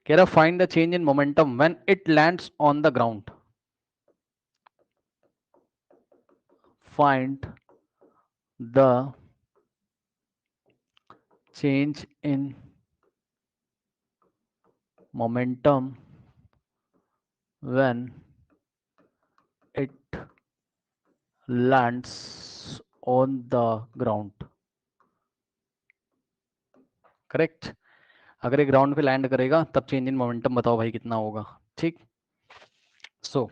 कह रहा find the change in momentum when it lands on the ground. Find the change in momentum when it lands on the ground। Correct. अगर ये ground पे land करेगा तब change in momentum बताओ भाई कितना होगा। ठीक। सो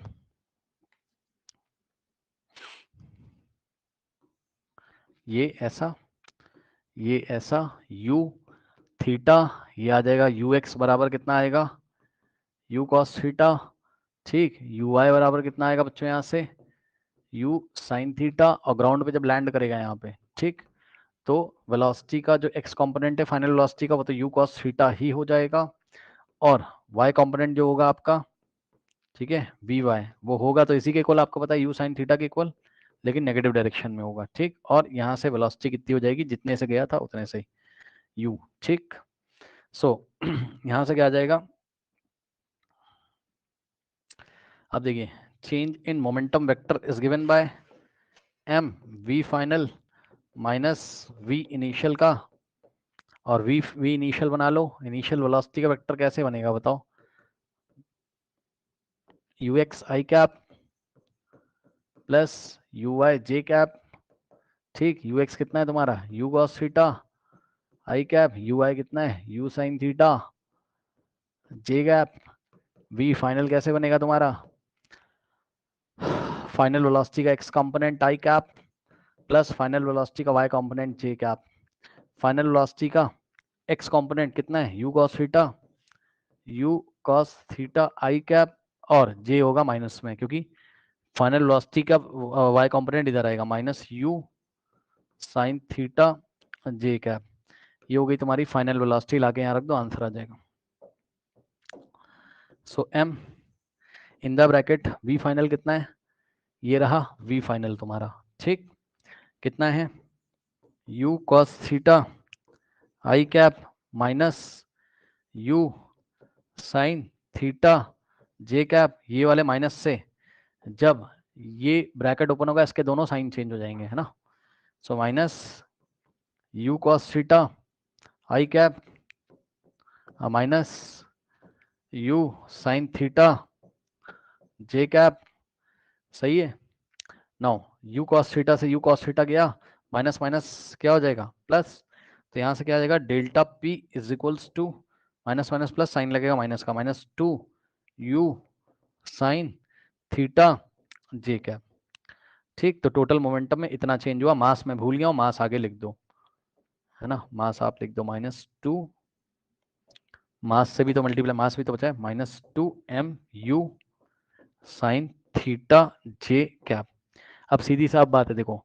ये ऐसा, ये ऐसा, u थीटा, ये आ जाएगा ux बराबर कितना आएगा, u cos थीटा। ठीक। uy बराबर कितना आएगा बच्चों यहाँ से, u साइन थीटा, और ग्राउंड पे जब लैंड करेगा यहाँ पे, ठीक, तो वेलोसिटी का जो x कंपोनेंट है फाइनल वेलोसिटी का वो तो u cos थीटा ही हो जाएगा, और y कंपोनेंट जो होगा आपका, ठीक है, vy, वो होगा तो इसी के इक्वल, आपको पता है u साइन थीटा के इक्वल, लेकिन नेगेटिव डायरेक्शन में होगा। ठीक। और यहाँ से वेलोसिटी कितनी हो जाएगी, जितने से गया था उतने से u। ठीक। सो यहाँ से क्या आ जाएगा, अब देखिए, change in momentum vector is given by m v final minus v initial का, और v इनिशियल बना लो। इनिशियल वेलोसिटी का वेक्टर कैसे बनेगा बताओ, ux i cap plus uy j cap. ठीक। ux कितना है तुम्हारा, u cos theta, i cap, uy कितना है, u sin theta, j cap, v final कैसे बनेगा तुम्हारा, फाइनल वेलोसिटी का x component i cap plus final velocity का y component j cap. Final velocity का x कंपोनेंट कितना है, u cos theta, u cos theta i cap, और j होगा माइनस में, क्योंकि फाइनल वेलोसिटी का y कंपोनेंट इधर आएगा, minus u sin theta j cap. ये हो गई तुम्हारी फाइनल वेलोसिटी, लाके यहाँ रख दो, आंसर आ जाएगा। सो m in the bracket v final कितना है, ये रहा v फाइनल तुम्हारा। ठीक। कितना है, u cos theta i cap minus u sin theta j cap, ये वाले माइनस से जब ये ब्रैकेट ओपन होगा इसके दोनों साइन चेंज हो जाएंगे, है ना। So minus u cos theta i cap minus u sin theta j cap. सही है। नाउ u cos थीटा से u cos थीटा गया, माइनस माइनस क्या हो जाएगा, प्लस, तो यहाँ से क्या आ जाएगा, delta p is equals to, minus minus plus sign लगेगा माइनस का, minus 2 u sine theta j cap. ठीक। तो टोटल मोमेंटम में इतना चेंज हुआ, मास में भूल गया हूँ, मास आगे लिख दो, है ना, मास आप लिख दो -2, मास से भी तो मल्टीप्लाई, मास भी तो बचा है, -2 mu sign theta j cap. अब सीधी साफ बात है, देखो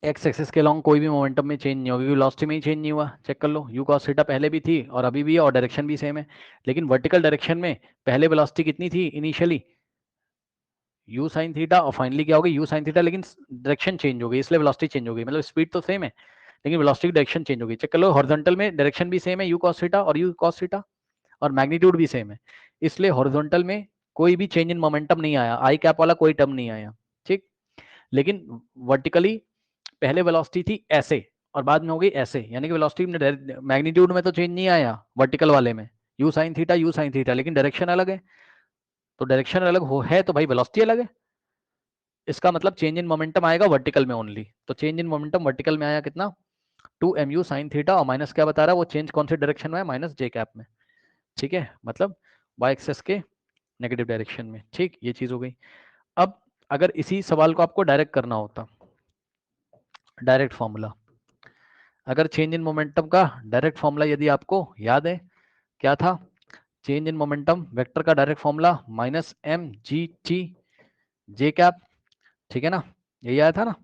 एक्स एक्सिस के लॉन्ग कोई भी मोमेंटम में चेंज नहीं होगी, वेलोसिटी में ही चेंज नहीं हुआ, चेक कर लो, यू cos थीटा पहले भी थी और अभी भी है, और डायरेक्शन भी सेम है, लेकिन वर्टिकल डायरेक्शन में पहले वेलोसिटी कितनी थी इनिशियली, यू साइन थीटा, और फाइनली क्या होगी, यू साइन थीटा, लेकिन डायरेक्शन चेंज हो गई, इसलिए वेलोसिटी चेंज हो गई, मतलब स्पीड तो सेम है लेकिन वेलोसिटी की डायरेक्शन चेंज हो गई। चेक कर लो, हॉरिजॉन्टल में डायरेक्शन भी सेम है, यू cos थीटा और यू cos थीटा, और मैग्नीट्यूड भी सेम है, इसलिए हॉरिजॉन्टल में कोई भी चेंज इन मोमेंटम नहीं आया, आई कैप वाला कोई टर्म नहीं आया। ठीक। लेकिन वर्टिकली पहले वेलोसिटी थी ऐसे और बाद में हो गई ऐसे, यानी कि वेलोसिटी में मैग्नीट्यूड में तो चेंज नहीं आया वर्टिकल वाले में, यू साइन थीटा, लेकिन डायरेक्शन अलग है, तो डायरेक्शन अलग हो है तो भाई वेलोसिटी अलग है, इसका मतलब चेंज इन मोमेंटम आएगा वर्टिकल में ओनली। तो चेंज इन मोमेंटम वर्टिकल में आया कितना, 2 mu साइन थीटा, और माइनस क्या बता रहा है वो, चेंज कौन से डायरेक्शन में है, माइनस j कैप में। ठीक है, मतलब y एक्सेस के नेगेटिव डायरेक्शन में। ठीक। ये चीज हो गई। अब अगर इसी सवाल को आपको डायरेक्ट करना होता, डायरेक्ट फॉर्मूला, अगर चेंज इन मोमेंटम का डायरेक्ट फॉर्मूला यदि आपको याद है, क्या था, चेंज इन मोमेंटम वेक्टर का direct formula minus M G T J cap. ठीक है ना, यही आया था ना।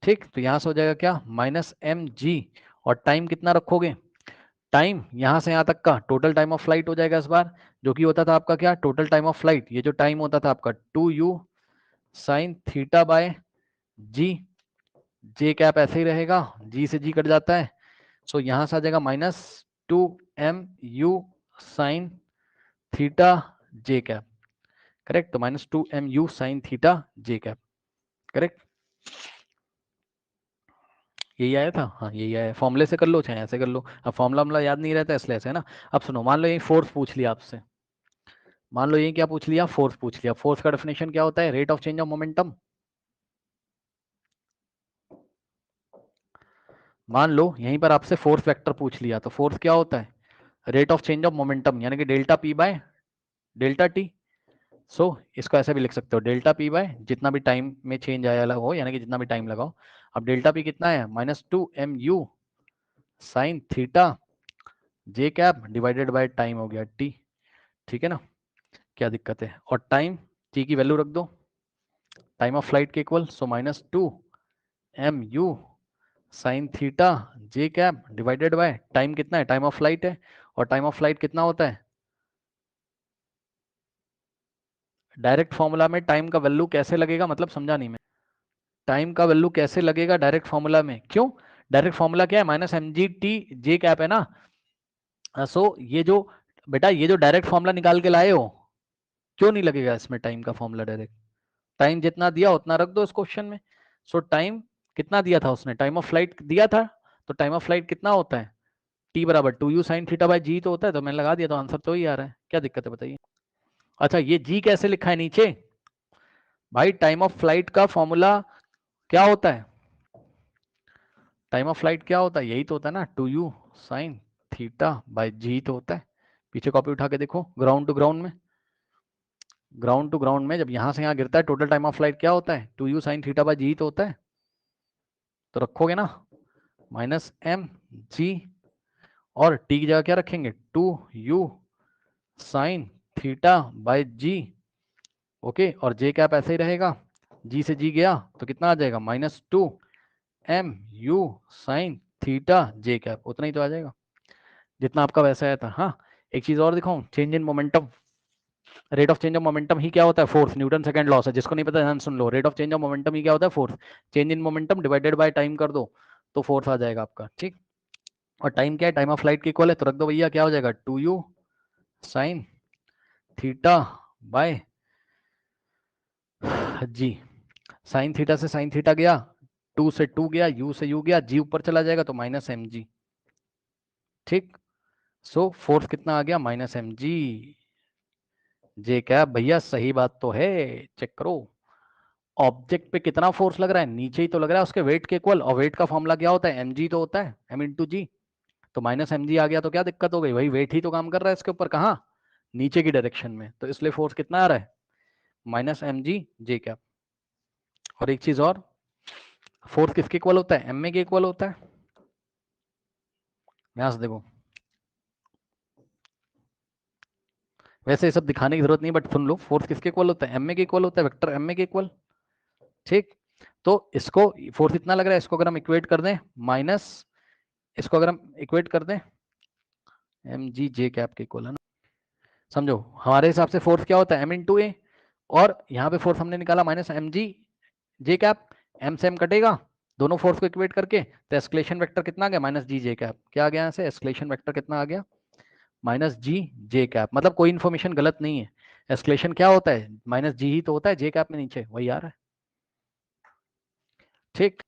ठीक। तो यहां से हो जाएगा क्या, माइनस एम जी, और टाइम कितना रखोगे, टाइम यहां से यहां तक का टोटल टाइम ऑफ फ्लाइट हो जाएगा इस बार, जो कि होता था आपका क्या, टोटल टाइम ऑफ फ्लाइट, ये जो टाइम होता था आपका 2u sine theta by g, j cap ऐसे ही रहेगा, जी से जी कट जाता है, सो यहां से आ जाएगा -2 mu साइन थीटा जे कैप, करेक्ट। तो -2mu साइन थीटा जे कैप, करेक्ट। यही आया था, हाँ यही आया। फॉर्मूले से कर लो चाहे ऐसे कर लो, अब फॉर्मूला याद नहीं रहता इसलिए ऐसे है ना। अब सुनो, मान लो ये फोर्स पूछ लिया आपसे, मान लो ये क्या पूछ लिया, फोर्स पूछ लिया। फोर्स का डेफिनेशन क्या होता है, rate of change of momentum. मान लो यहीं पर आपसे फोर्स वेक्टर पूछ लिया, तो फोर्स क्या होता है, rate of change of momentum, यानी कि delta P by delta T. So इसको ऐसे भी लिख सकते हो, डेल्टा पी बाय जितना भी टाइम में चेंज आया हो, यानी कि जितना भी टाइम लगाओ। अब डेल्टा पी कितना है, -2mu sine theta J cap divided by time हो गया टी, ठीक है ना। क्या दिक्कत है, और टाइम टी की वैल्यू रख दो टाइम ऑफ फ्लाइट के equal, so -2mu sine theta J cap divided by time कितना है, टाइम ऑफ फ्लाइट है, और टाइम ऑफ फ्लाइट कितना होता है। डायरेक्ट फॉर्मूला में टाइम का वैल्यू कैसे लगेगा, मतलब समझा नहीं मैं, टाइम का वैल्यू कैसे लगेगा डायरेक्ट फॉर्मूला में, क्यों, डायरेक्ट फॉर्मूला क्या है, -mgt जे कैप है ना। सो ये जो बेटा, ये जो डायरेक्ट फॉर्मूला निकाल के लाए हो, क्यों नहीं लगेगा इसमें टाइम का फॉर्मूला डायरेक्ट। टाइम जितना दिया उतना रख दो इस क्वेश्चन में। सो टाइम कितना दिया था उसने, टाइम ऑफ फ्लाइट दिया था, तो टाइम ऑफ फ्लाइट कितना होता है, टी बराबर 2u साइन थीटा बाई जी तो होता है, तो मैंने लगा दिया, तो आंसर तो ही आ रहा है, क्या दिक्कत है बताइए। अच्छा ये जी कैसे लिखा है नीचे, भाई टाइम ऑफ फ्लाइट का फॉर्मूला क्या होता है, टाइम ऑफ फ्लाइट क्या होता है, यही तो होता है ना, 2u साइन थीटा बाई जी तो होता है। पीछे कॉपी उठा के देखो, ग्राउंड टू ग्राउंड में, ग्राउंड टू ग्राउंड में जब यहां से यहां गिरता है, टोटल टाइम ऑफ फ्लाइट क्या होता है, 2u साइन थीटा बाई जी तो होता है। तो रखोगे ना -mg, और टी की जगह क्या रखेंगे, 2u sine theta by g, okay. और जे कैप ऐसे ही रहेगा, जी से जी गया तो कितना आ जाएगा, -2mu साइन थीटा जे कैप, उतना ही तो आ जाएगा जितना आपका वैसे आया था। हाँ एक चीज और दिखाऊं, change in momentum, rate of change of momentum ही क्या होता है, फोर्स, न्यूटन सेकंड लॉ है, जिसको नहीं पता ध्यान सुन लो, rate of change of momentum ही क्या होता है, force. Change in momentum divided by time कर दो तो फोर्स आ जाएगा आपका, ठीक। और टाइम क्या है, टाइम ऑफ फ्लाइट की इक्वल है, तो रख दो भैया, क्या हो जाएगा, 2u sine theta by g. Sine theta से साइन थीटा गया, 2 से 2 गया, u से u गया, g ऊपर चला जाएगा तो -mg, ठीक। सो फोर्स कितना आ गया, -mg जे कैप, भैया सही बात तो है, चेक करो। ऑब्जेक्ट पे कितना फोर्स लग रहा है, नीचे ही तो लग रहा है उसके वेट के इक्वल, और वेट का फॉर्मूला क्या होता है, mg तो होता है, m इंटू जी। तो -mg आ गया तो क्या दिक्कत हो गई, वही वेट ही तो काम कर रहा है इसके ऊपर, कहाँ, नीचे की डायरेक्शन में, तो इसलिए फोर्स कितना आ रहा है, -mg जे कैप। और एक चीज और, फोर्स किसके इक्वल होता है, एम ए के इक्वल होता है। यहां से देखो, वैसे ये सब दिखाने की जरूरत नहीं, बट सुन लो, फोर्स किसके इक्वल होता है, एम ए के इक्वल होता है, वेक्टर एम ए के इक्वल, ठीक। तो इसको फोर्स इतना लग रहा है, इसको अगर हम इक्वेट कर दें माइनस, इसको अगर हम इक्वेट कर दें एम जी जे कैप के इक्वल, है ना। समझो हमारे हिसाब से फोर्स क्या होता है, एम इंटू ए, और यहाँ पे फोर्स हमने निकाला -mg जे कैप, एम से एम कटेगा, दोनों फोर्स को इक्वेट करके, तो एस्केलेशन वेक्टर कितना आ गया, -g जे कैप, क्या आ गया यहाँ से, एस्केलेशन वेक्टर कितना आ गया, -g जे कैप। मतलब कोई इन्फॉर्मेशन गलत नहीं है, एस्केलेशन क्या होता है, -g ही तो होता है, जे कैप में नीचे वही आ रहा है, ठीक।